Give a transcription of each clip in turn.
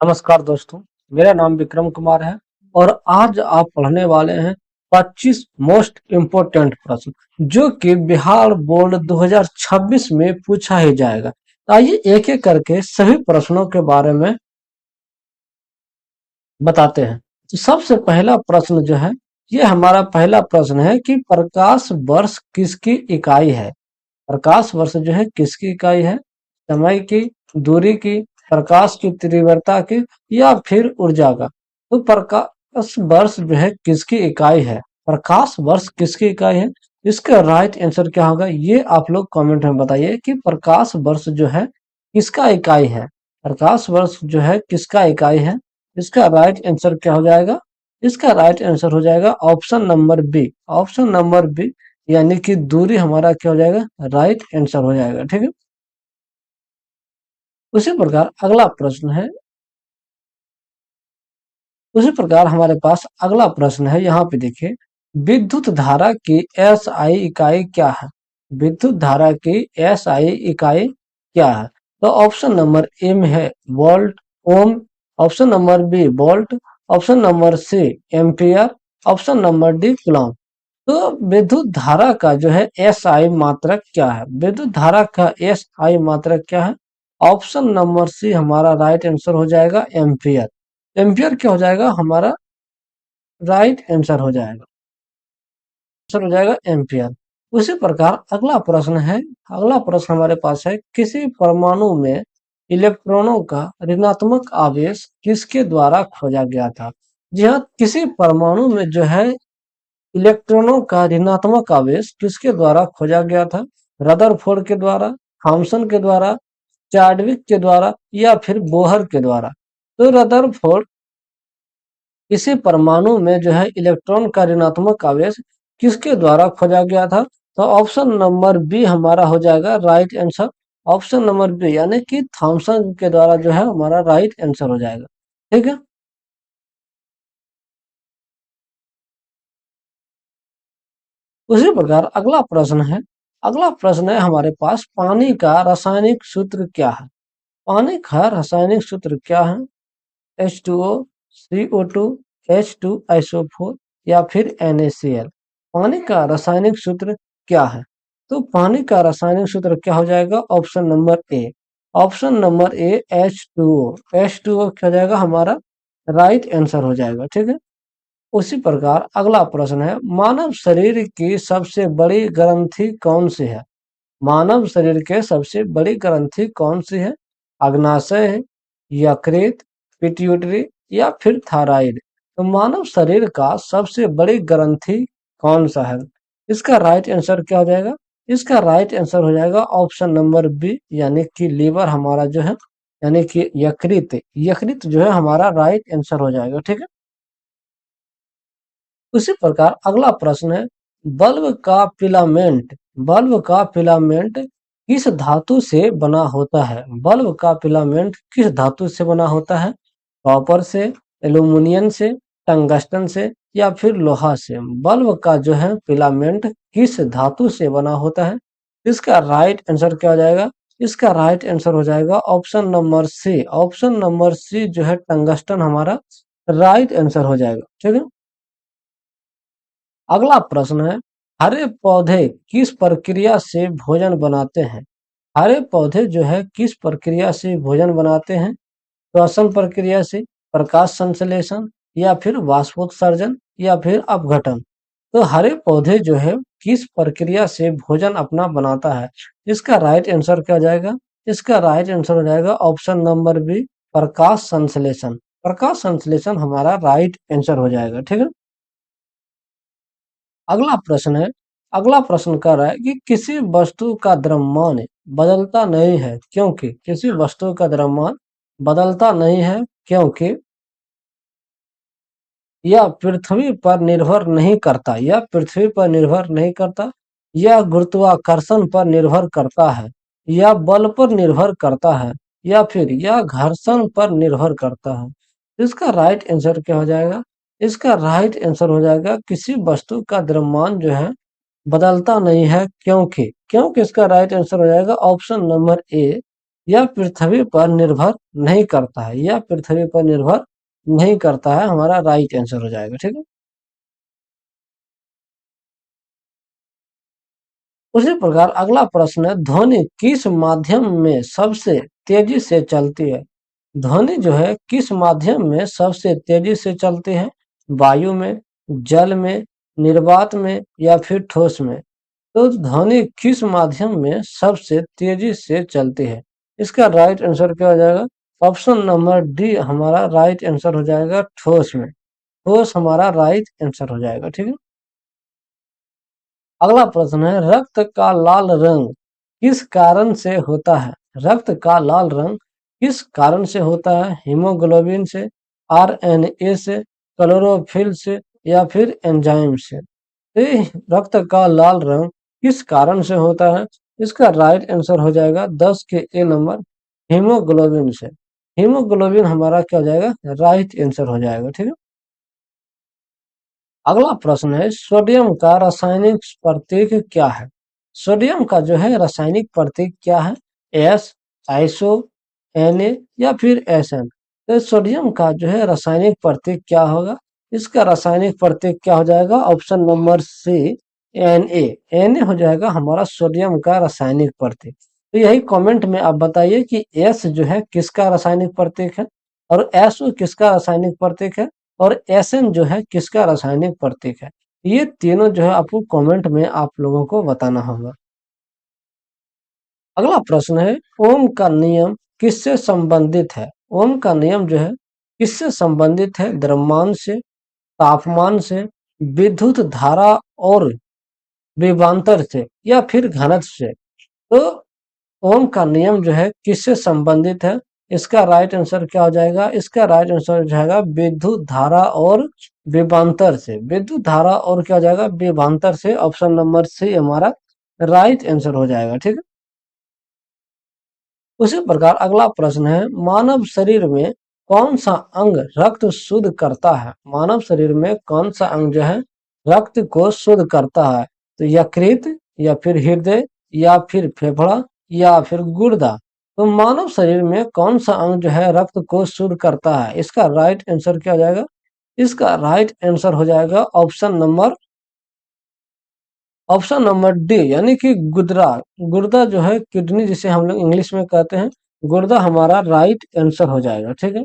नमस्कार दोस्तों, मेरा नाम विक्रम कुमार है और आज आप पढ़ने वाले हैं 25 मोस्ट इम्पोर्टेंट प्रश्न जो कि बिहार बोर्ड 2026 में पूछा ही जाएगा। तो आइए एक एक करके सभी प्रश्नों के बारे में बताते हैं। तो सबसे पहला प्रश्न जो है, ये हमारा पहला प्रश्न है कि प्रकाश वर्ष किसकी इकाई है। प्रकाश वर्ष जो है किसकी इकाई है? समय की, दूरी की, प्रकाश की तीव्रता की या फिर ऊर्जा का। तो प्रकाश वर्ष जो है किसकी इकाई है? प्रकाश वर्ष किसकी इकाई है? इसका राइट आंसर क्या होगा ये आप लोग कमेंट में बताइए कि प्रकाश वर्ष जो है किसका इकाई है। प्रकाश वर्ष जो है किसका इकाई है? इसका राइट आंसर क्या हो जाएगा? इसका राइट आंसर हो जाएगा option number B. Option number B यानी कि दूरी हमारा क्या हो जाएगा? राइट आंसर हो जाएगा। ठीक है। उसी प्रकार अगला प्रश्न है। उसी प्रकार हमारे पास अगला प्रश्न है, यहाँ पे देखिए, विद्युत धारा की एसआई इकाई क्या है? विद्युत धारा की एसआई इकाई क्या है? तो ऑप्शन नंबर ए में है volt, ohm. Option number B volt. Option number C ampere. Option number D coulomb. तो विद्युत धारा का जो है एस आई मात्रक क्या है? विद्युत धारा का एस आई मात्रक क्या है? ऑप्शन नंबर सी हमारा राइट आंसर हो जाएगा एम्पियर। एम्पियर क्या हो जाएगा? हमारा राइट आंसर हो जाएगा। आंसर हो जाएगा एम्पियर। उसी प्रकार अगला प्रश्न है। अगला प्रश्न हमारे पास है, किसी परमाणु में इलेक्ट्रॉनों का ऋणात्मक आवेश किसके द्वारा खोजा गया था? जी हाँ, किसी परमाणु में जो है इलेक्ट्रॉनों का ऋणात्मक आवेश किसके द्वारा खोजा गया था? रदरफोर्ड के द्वारा, थॉमसन के द्वारा, चार्डविक के द्वारा या फिर बोहर के द्वारा। तो रदरफोर्ड इसी परमाणु में जो है इलेक्ट्रॉन का ऋणात्मक आवेश किसके द्वारा खोजा गया था? तो ऑप्शन नंबर बी हमारा हो जाएगा right answer. Option number B यानी कि थॉमसन के द्वारा जो है हमारा राइट आंसर हो जाएगा। ठीक है। उसी प्रकार अगला प्रश्न है। अगला प्रश्न है हमारे पास, पानी का रासायनिक सूत्र क्या है? पानी का रासायनिक सूत्र क्या है? H2O, CO2, H2 SO4 या फिर NaCl। पानी का रासायनिक सूत्र क्या है? तो पानी का रासायनिक सूत्र क्या हो जाएगा? Option number A. Option number A H2O। H2O क्या हो जाएगा? हमारा राइट आंसर हो जाएगा। ठीक है। उसी प्रकार अगला प्रश्न है, मानव शरीर की सबसे बड़ी ग्रंथि कौन सी है? मानव शरीर के सबसे बड़ी ग्रंथि कौन सी है? अग्नाशय है, यकृत, पिट्यूटरी या फिर थायराइड। तो मानव शरीर का सबसे बड़ी ग्रंथि कौन सा है? इसका राइट आंसर क्या हो जाएगा? इसका राइट आंसर हो जाएगा ऑप्शन नंबर बी यानी कि लीवर हमारा जो है, यानी कि यकृत। यकृत जो है हमारा राइट आंसर हो जाएगा। ठीक है। उसी प्रकार अगला प्रश्न है, बल्ब का फिलामेंट किस धातु से बना होता है? बल्ब का फिलामेंट किस धातु से बना होता है? कॉपर से, एल्यूमिनियम से, टंगस्टन से या फिर लोहा से। बल्ब का जो है फिलामेंट किस धातु से बना होता है? इसका राइट आंसर क्या हो जाएगा? इसका राइट आंसर हो जाएगा option number C. Option number C जो है टंगस्टन हमारा राइट आंसर हो जाएगा। ठीक है। अगला प्रश्न है, हरे पौधे किस प्रक्रिया से भोजन बनाते हैं? हरे पौधे जो है किस प्रक्रिया से भोजन बनाते हैं? श्वसन प्रक्रिया से, प्रकाश संश्लेषण या फिर वाष्पोत्सर्जन या फिर अपघटन। तो हरे पौधे जो है किस प्रक्रिया से भोजन अपना बनाता है? इसका राइट आंसर क्या हो जाएगा? इसका राइट आंसर हो जाएगा ऑप्शन नंबर बी प्रकाश संश्लेषण। प्रकाश संश्लेषण हमारा राइट आंसर हो जाएगा। ठीक है। अगला प्रश्न है। अगला प्रश्न कह रहा है कि किसी वस्तु का द्रव्यमान बदलता नहीं है क्योंकि, किसी वस्तु का द्रव्यमान बदलता नहीं है क्योंकि यह पृथ्वी पर निर्भर नहीं करता, यह पृथ्वी पर निर्भर नहीं करता, यह गुरुत्वाकर्षण पर निर्भर करता है, यह बल पर निर्भर करता है या फिर यह घर्षण पर निर्भर करता है। इसका राइट आंसर क्या हो जाएगा? इसका राइट आंसर हो जाएगा किसी वस्तु का द्रव्यमान जो है बदलता नहीं है क्योंकि, क्योंकि इसका राइट आंसर हो जाएगा ऑप्शन नंबर ए यह पृथ्वी पर निर्भर नहीं करता है, यह पृथ्वी पर निर्भर नहीं करता है, हमारा राइट आंसर हो जाएगा। ठीक है। उसी प्रकार अगला प्रश्न है, ध्वनि किस माध्यम में सबसे तेजी से चलती है? ध्वनि जो है किस माध्यम में सबसे तेजी से चलती है? वायु में, जल में, निर्वात में या फिर ठोस में? तो ध्वनि किस माध्यम में सबसे तेजी से चलती है? इसका राइट आंसर क्या हो जाएगा? ऑप्शन नंबर डी हमारा राइट आंसर हो जाएगा, ठोस में। ठोस हमारा राइट आंसर हो जाएगा। ठीक है। अगला प्रश्न है, रक्त का लाल रंग किस कारण से होता है? रक्त का लाल रंग किस कारण से होता है? हीमोग्लोबिन से, आरएनए से, क्लोरोफिल से या फिर एंजाइम से? तो ये रक्त का लाल रंग किस कारण से होता है? इसका राइट आंसर हो जाएगा 10 के ए नंबर, हीमोग्लोबिन से। हीमोग्लोबिन हमारा क्या हो जाएगा? राइट आंसर हो जाएगा। ठीक है। अगला प्रश्न है, सोडियम का रासायनिक प्रतीक क्या है? सोडियम का जो है रासायनिक प्रतीक क्या है? एस, आइसो, Na या फिर Sn? तो सोडियम का जो है रासायनिक प्रतीक क्या होगा? इसका रासायनिक प्रतीक क्या हो जाएगा? ऑप्शन नंबर सी, Na हो जाएगा हमारा सोडियम का रासायनिक प्रतीक। तो यही कमेंट में आप बताइए कि S जो है किसका रासायनिक प्रतीक है, और SO किसका रासायनिक प्रतीक है, और Sn जो है किसका रासायनिक प्रतीक है। ये तीनों जो है आपको कमेंट में आप लोगों को बताना होगा। अगला प्रश्न है, ओम का नियम किससे संबंधित है? ओम का नियम जो है किससे संबंधित है? द्रव्यमान से, तापमान से, विद्युत धारा और विभवांतर से या फिर घनत्व से? तो ओम का नियम जो है किससे संबंधित है? इसका राइट आंसर क्या हो जाएगा? इसका राइट आंसर हो जाएगा विद्युत धारा और विभवांतर से। विद्युत धारा और क्या हो जाएगा? विभवांतर से। ऑप्शन नंबर सी हमारा राइट आंसर हो जाएगा। ठीक है। उसी प्रकार अगला प्रश्न है, मानव शरीर में कौन सा अंग रक्त शुद्ध करता है? मानव शरीर में कौन सा अंग जो है रक्त को शुद्ध करता है? तो यकृत या फिर हृदय या फिर फेफड़ा या फिर गुर्दा? तो मानव शरीर में कौन सा अंग जो है रक्त को शुद्ध करता है? इसका राइट आंसर क्या हो जाएगा? इसका राइट आंसर हो जाएगा ऑप्शन नंबर डी, यानी कि गुर्दा। गुर्दा जो है किडनी जिसे हम लोग इंग्लिश में कहते हैं, गुर्दा हमारा राइट आंसर हो जाएगा। ठीक है।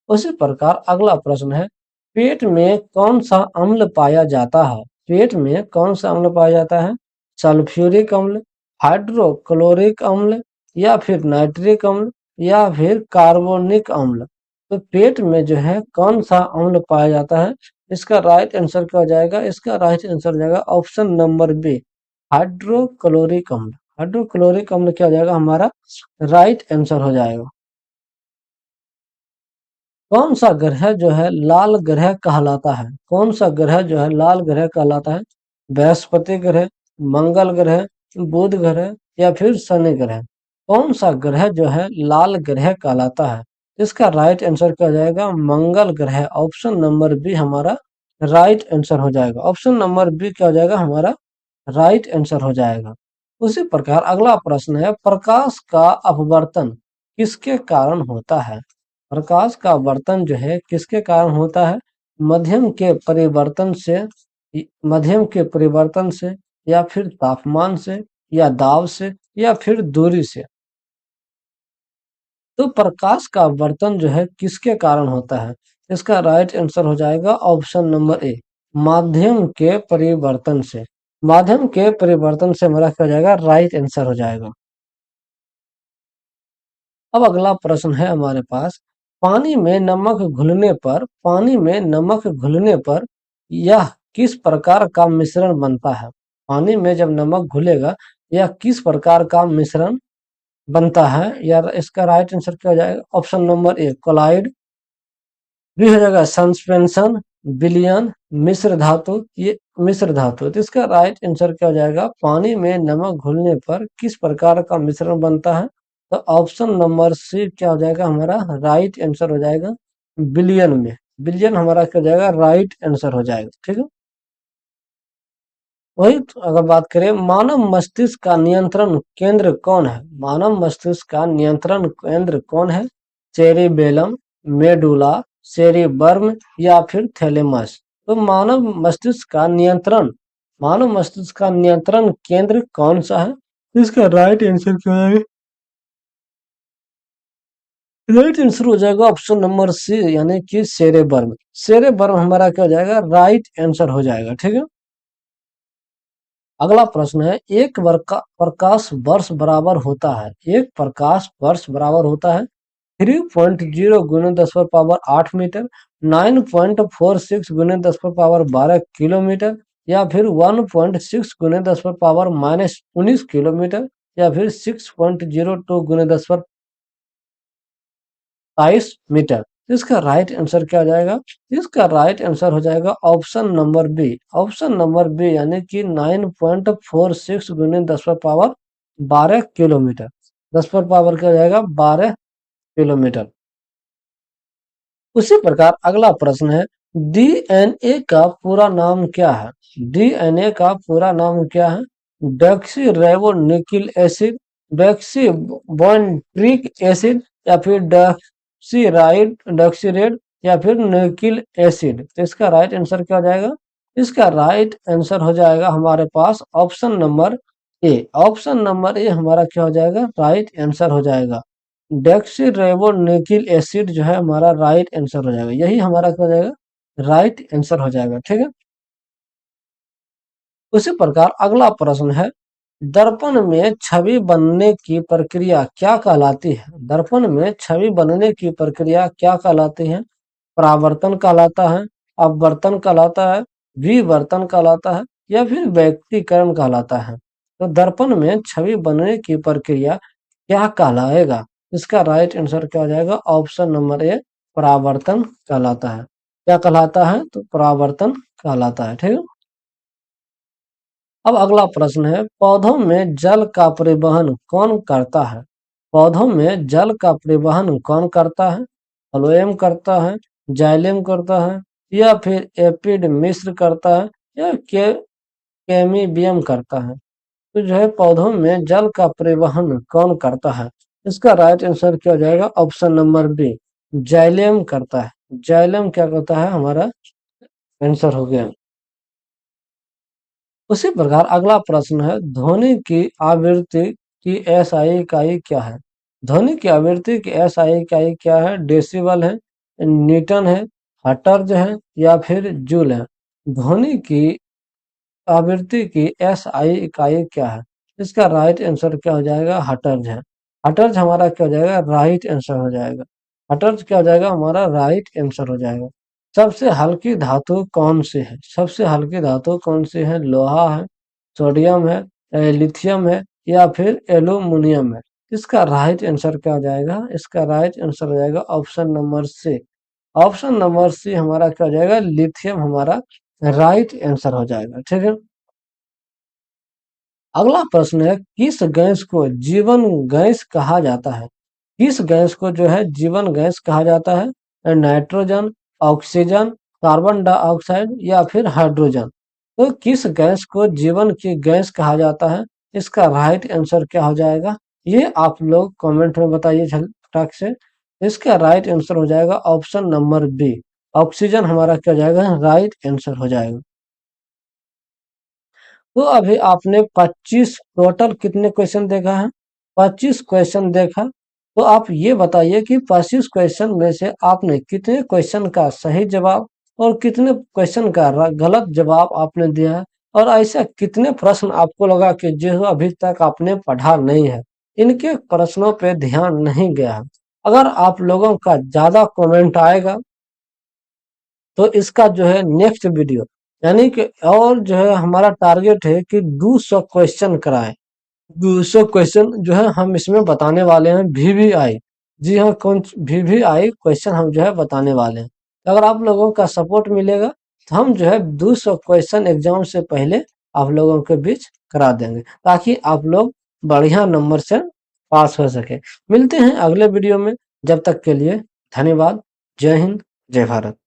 उसी प्रकार अगला प्रश्न है, पेट में कौन सा अम्ल पाया जाता है? पेट में कौन सा अम्ल पाया जाता है? सल्फ्यूरिक अम्ल, हाइड्रोक्लोरिक अम्ल या फिर नाइट्रिक अम्ल या फिर कार्बोनिक अम्ल? तो पेट में जो है कौन सा अम्ल पाया जाता है? इसका राइट आंसर क्या हो जाएगा? इसका राइट आंसर हो जाएगा ऑप्शन नंबर बी, हाइड्रोक्लोरिक अम्ल। हाइड्रोक्लोरिक अम्ल क्या हो जाएगा? हमारा राइट आंसर हो जाएगा। कौन सा ग्रह जो है लाल ग्रह कहलाता है? कौन सा ग्रह जो है लाल ग्रह कहलाता है? बृहस्पति ग्रह, मंगल ग्रह, बुध ग्रह या फिर शनि ग्रह? कौन सा ग्रह जो है लाल ग्रह कहलाता है? इसका राइट आंसर क्या हो जाएगा? मंगल ग्रह। ऑप्शन नंबर बी हमारा राइट आंसर हो जाएगा। ऑप्शन नंबर बी क्या हो जाएगा? हमारा राइट आंसर हो जाएगा। उसी प्रकार अगला प्रश्न है, प्रकाश का अपवर्तन किसके कारण होता है? प्रकाश का वर्तन जो है किसके कारण होता है? मध्यम के परिवर्तन से, मध्यम के परिवर्तन से या फिर तापमान से या दाब से या फिर दूरी से? तो प्रकाश का वर्तन जो है किसके कारण होता है? इसका राइट आंसर हो जाएगा ऑप्शन नंबर ए, माध्यम के परिवर्तन से। माध्यम के परिवर्तन से हमारा क्या हो जाएगा? राइट आंसर हो जाएगा। अब अगला प्रश्न है हमारे पास, पानी में नमक घुलने पर, पानी में नमक घुलने पर यह किस प्रकार का मिश्रण बनता है? पानी में जब नमक घुलेगा यह किस प्रकार का मिश्रण बनता है? यार इसका राइट आंसर क्या हो जाएगा? Option number A, colloid. B हो जाएगा सस्पेंशन, विलयन, मिश्र धातु। ये मिश्र धातु। तो इसका राइट आंसर क्या हो जाएगा? पानी में नमक घुलने पर किस प्रकार का मिश्रण बनता है? तो ऑप्शन नंबर सी क्या हो जाएगा? हमारा राइट आंसर हो जाएगा विलयन में। विलयन हमारा क्या हो जाएगा? राइट आंसर हो जाएगा। ठीक है। वही अगर बात करें मानव मस्तिष्क का नियंत्रण केंद्र कौन है, मानव मस्तिष्क का नियंत्रण केंद्र कौन है? सेरिबेलम, मेडुला, सेरिबर्म या फिर थैलेमस। तो मानव मस्तिष्क का नियंत्रण केंद्र कौन सा है? इसका राइट आंसर क्या है? राइट आंसर हो जाएगा ऑप्शन नंबर सी, यानी कि सेरेबर्म। सेरेबर्म हमारा क्या हो जाएगा? राइट आंसर हो जाएगा। ठीक है। अगला प्रश्न है, एक प्रकाश वर्ष बराबर होता है, एक प्रकाश वर्ष बराबर होता है 3.0 गुने 10 पावर 8 मीटर, 9.46 गुने 10 पावर 12 किलोमीटर, या फिर 1.6 गुने 10 पावर -19 किलोमीटर, या फिर 6.02 गुने 10 मीटर। इसका राइट आंसर क्या हो जाएगा? इसका राइट आंसर हो जाएगा option number B. Option number B, यानी कि 9.46 गुने 10 पावर 12 किलोमीटर। 10 पावर क्या हो जाएगा? 12 किलोमीटर। उसी प्रकार अगला प्रश्न है, डीएनए का पूरा नाम क्या है? डीएनए का पूरा नाम क्या है? Deoxy ribo nucleic acid, deoxy बॉन्ट्रिक एसिड, या फिर डॉक्सीरेड, या फिर न्यूक्लिक एसिड। तो इसका राइट आंसर क्या हो जाएगा? इसका राइट आंसर हो जाएगा हमारे पास option number A. Option number A हमारा क्या हो जाएगा? राइट आंसर हो जाएगा। डेक्सीरेबोन्यूक्लिक एसिड जो है हमारा राइट आंसर हो जाएगा, यही हमारा क्या हो जाएगा? राइट आंसर हो जाएगा। ठीक है। उसी प्रकार अगला प्रश्न है, दर्पण में छवि बनने की प्रक्रिया क्या कहलाती है? दर्पण में छवि बनने की प्रक्रिया क्या कहलाती है? परावर्तन कहलाता है, अपवर्तन कहलाता है, विवर्तन कहलाता है, या फिर व्यक्तीकरण कहलाता है। तो दर्पण में छवि बनने की प्रक्रिया क्या कहलाएगा? इसका राइट आंसर क्या हो जाएगा? ऑप्शन नंबर ए, परावर्तन कहलाता है। क्या कहलाता है? तो परावर्तन कहलाता है। ठीक है। अब अगला प्रश्न है, पौधों में जल का परिवहन कौन करता है? पौधों में जल का परिवहन कौन करता है? फ्लोएम करता है, जाइलेम करता है, या फिर एपिड मिश्र करता है, या केमीबियम करता है। तो जो है पौधों में जल का परिवहन कौन करता है? इसका राइट आंसर क्या हो जाएगा? ऑप्शन नंबर बी, जाइलेम करता है। जाइलेम क्या करता है? हमारा आंसर हो गया। उसी प्रकार अगला प्रश्न है, ध्वनि की आवृत्ति की एसआई इकाई क्या है? ध्वनि की आवृत्ति की एसआई इकाई क्या है? डेसिबल है, न्यूटन है, हर्ट्ज है, या फिर जूल है। ध्वनि की आवृत्ति की एसआई इकाई क्या है? इसका राइट आंसर क्या हो जाएगा? हर्ट्ज है। हर्ट्ज हमारा क्या हो जाएगा? राइट आंसर हो जाएगा। हर्ट्ज क्या हो जाएगा? हमारा राइट आंसर हो जाएगा। सबसे हल्की धातु कौन सी है? सबसे हल्की धातु कौन सी है? लोहा है, सोडियम है, लिथियम है, या फिर एल्यूमिनियम है। इसका राइट आंसर क्या हो जाएगा? इसका राइट आंसर हो जाएगा option number C. Option number C हमारा क्या हो जाएगा? लिथियम हमारा राइट आंसर हो जाएगा। ठीक है। अगला प्रश्न है, किस गैस को जीवन गैस कहा जाता है? किस गैस को जो है जीवन गैस कहा जाता है? नाइट्रोजन, ऑक्सीजन, कार्बन डाइऑक्साइड, या फिर हाइड्रोजन। तो किस गैस को जीवन की गैस कहा जाता है? इसका राइट आंसर क्या हो जाएगा? ये आप लोग कमेंट में बताइए फटाक से। इसका राइट आंसर हो जाएगा ऑप्शन नंबर बी, ऑक्सीजन हमारा क्या हो जाएगा? राइट आंसर हो जाएगा। तो अभी आपने 25 टोटल कितने क्वेश्चन देखा है? 25 क्वेश्चन देखा। तो आप ये बताइए कि 25 क्वेश्चन में से आपने कितने क्वेश्चन का सही जवाब और कितने क्वेश्चन का गलत जवाब आपने दिया है, और ऐसा कितने प्रश्न आपको लगा कि जो अभी तक आपने पढ़ा नहीं है, इनके प्रश्नों पे ध्यान नहीं गया है। अगर आप लोगों का ज्यादा कमेंट आएगा तो इसका जो है नेक्स्ट वीडियो, यानी कि और जो है हमारा टारगेट है कि 200 क्वेश्चन कराएं। 200 क्वेश्चन जो है हम इसमें बताने वाले हैं, वीवीआई। जी हाँ, कौन वीवीआई क्वेश्चन हम जो है बताने वाले हैं। तो अगर आप लोगों का सपोर्ट मिलेगा तो हम जो है 200 क्वेश्चन एग्जाम से पहले आप लोगों के बीच करा देंगे, ताकि आप लोग बढ़िया नंबर से पास हो सके। मिलते हैं अगले वीडियो में, जब तक के लिए धन्यवाद। जय हिंद, जय भारत।